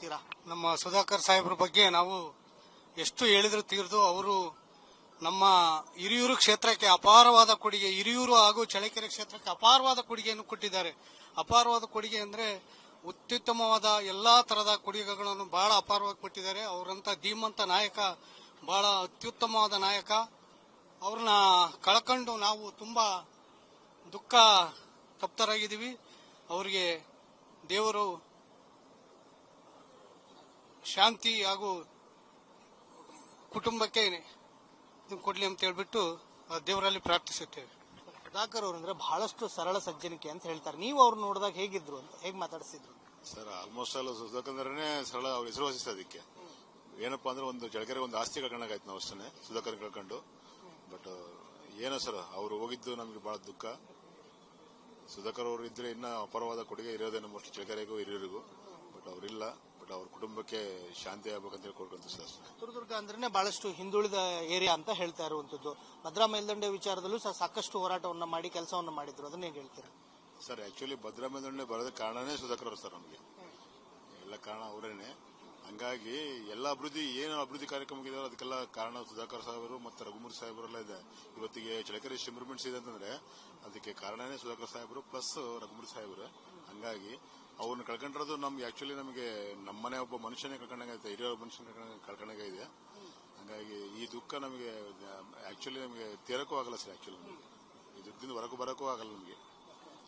ಹೇಳ್ತೀರಾ? ನಮ್ಮ ಸುಧಾಕರ್ ಸಾಹೇಬ್ರ ಬಗ್ಗೆ ನಾವು ಎಷ್ಟು ಹೇಳಿದ್ರು ತೀರ್ದು. ಅವರು ನಮ್ಮ ಹಿರಿಯೂರು ಕ್ಷೇತ್ರಕ್ಕೆ ಅಪಾರವಾದ ಕೊಡುಗೆ, ಹಿರಿಯೂರು ಹಾಗೂ ಚಳ್ಳಕೆರೆ ಕ್ಷೇತ್ರಕ್ಕೆ ಅಪಾರವಾದ ಕೊಡುಗೆಯನ್ನು ಕೊಟ್ಟಿದ್ದಾರೆ. ಅಪಾರವಾದ ಕೊಡುಗೆ ಅಂದ್ರೆ ಅತ್ಯುತ್ತಮವಾದ ಎಲ್ಲಾ ತರಹದ ಕೊಡುಗೆಗಳನ್ನು ಬಹಳ ಅಪಾರವಾಗಿ ಕೊಟ್ಟಿದ್ದಾರೆ. ಅವರಂತ ಧೀಮಂತ ನಾಯಕ, ಬಹಳ ಅತ್ಯುತ್ತಮವಾದ ನಾಯಕ. ಅವ್ರನ್ನ ಕಳ್ಕೊಂಡು ನಾವು ತುಂಬಾ ದುಃಖ ತಪ್ತರಾಗಿದ್ದೀವಿ. ಅವರಿಗೆ ದೇವರು ಶಾಂತಿ ಹಾಗೂ ಕುಟುಂಬಕ್ಕೆ ಕೊಡ್ಲಿ ಅಂತ ಹೇಳ್ಬಿಟ್ಟು ದೇವರಲ್ಲಿ ಪ್ರಾರ್ಥಿಸುತ್ತೇವೆ. ಸುಧಾಕರ್ ಅವರು ಅಂದ್ರೆ ಬಹಳಷ್ಟು ಸರಳ ಸಜ್ಜನಿಕೆ ಅಂತ ಹೇಳ್ತಾರೆ. ನೀವು ಅವ್ರು ನೋಡಿದಾಗ ಹೇಗಿದ್ರು ಅಂತ, ಹೇಗ್ ಮಾತಾಡಿಸಿದ್ರು? ಸರ್ ಆಲ್ಮೋಸ್ಟ್ ಆಲ್ ಸುಧಾಕರ್ನೇ ಸರಳ ಅವ್ರ ಹೆಸರು ಹೊಸಿಸ. ಅದಕ್ಕೆ ಏನಪ್ಪಾ ಅಂದ್ರೆ ಒಂದು ಜಳಕೆರೆ ಒಂದು ಆಸ್ತಿ ಕಳ್ಕೊಂಡಾಗಾಯ್ತು ನಾವು ಅಷ್ಟೇ, ಸುಧಾಕರ್ ಕಳ್ಕೊಂಡು. ಬಟ್ ಏನೋ ಸರ್ ಅವ್ರು ಹೋಗಿದ್ದು ನಮ್ಗೆ ಬಹಳ ದುಃಖ. ಸುಧಾಕರ್ ಅವರು ಇದ್ರೆ ಇನ್ನ ಅಪಾರವಾದ ಕೊಡುಗೆ ಇರೋದೇ ನಮ್ಮ ಚಳ್ಳಕೆರೆಗೂ ಹಿರಿಯರಿಗೂ. ಬಟ್ ಅವ್ರಿಲ್ಲ. ಬಟ್ ಅವ್ರ ಕುಟುಂಬಕ್ಕೆ ಶಾಂತಿ ಆಗ್ಬೇಕಂತ ಹೇಳಿ ಕೊಡ್ಕೊಂತ ಸರ್. ಚಿತ್ರದುರ್ಗ ಅಂದ್ರೆ ಬಹಳಷ್ಟು ಹಿಂದುಳಿದ ಏರಿಯಾ ಅಂತ ಹೇಳ್ತಾ ಇರುವಂತದ್ದು. ಭದ್ರಾ ಮೇಲ್ದಂಡೆ ವಿಚಾರದಲ್ಲೂ ಸಾಕಷ್ಟು ಹೋರಾಟವನ್ನ ಮಾಡಿ ಕೆಲಸವನ್ನ ಮಾಡಿದ್ರು. ಅದನ್ನ ಹೇಗೆ ಹೇಳ್ತೀರಾ? ಸರ್ ಆಕ್ಚುಲಿ ಭದ್ರಾ ಮೇಲ್ದಂಡೆ ಬರೋದಕ್ಕೆ ಕಾರಣನೇ ಸುಧಾಕರ್ ಅವರು ಸರ್. ನಮಗೆ ಎಲ್ಲ ಕಾರಣ ಅವರೇನೆ. ಹಂಗಾಗಿ ಎಲ್ಲ ಅಭಿವೃದ್ಧಿ ಏನು ಅಭಿವೃದ್ಧಿ ಕಾರ್ಯಕ್ರಮಗಳಿದಾವೆ ಅದಕ್ಕೆಲ್ಲ ಕಾರಣ ಸುಧಾಕರ್ ಸಾಹೇಬರು ಮತ್ತು ರಘುಮೂರ್ತಿ ಸಾಹೇಬರೆಲ್ಲ ಇದೆ. ಇವತ್ತಿಗೆ ಚಳ್ಳಕೆರೆ ಇಂಪ್ರೂವ್ಮೆಂಟ್ಸ್ ಇದೆ ಅಂತಂದ್ರೆ ಅದಕ್ಕೆ ಕಾರಣನೇ ಸುಧಾಕರ್ ಸಾಹೇಬರು ಪ್ಲಸ್ ರಘುಮೂರ್ತಿ ಸಾಹೇಬರು. ಹಂಗಾಗಿ ಅವ್ರನ್ನ ಕಳ್ಕೊಂಡಿರೋದು ನಮ್ಗೆ ಆಕ್ಚುಲಿ ನಮಗೆ ನಮ್ಮನೆ ಒಬ್ಬ ಮನುಷ್ಯನೇ ಕಳ್ಕೊಂಡಾಗೈತೆ, ಹಿರಿಯ ಮನುಷ್ಯನ ಕಳ್ಕೊಂಡಾಗಿದೆ. ಹಂಗಾಗಿ ಈ ದುಃಖ ನಮಗೆ ಆಕ್ಚುಲಿ ನಮಗೆ ತೀರಕ್ಕೂ ಆಗಲ್ಲ ಸರ್. ಆಕ್ಚುಲಿ ಈ ದುಃಖದಿಂದ ಹೊರಗೂ ಬರಕ್ಕೂ ಆಗಲ್ಲ ನಮಗೆ.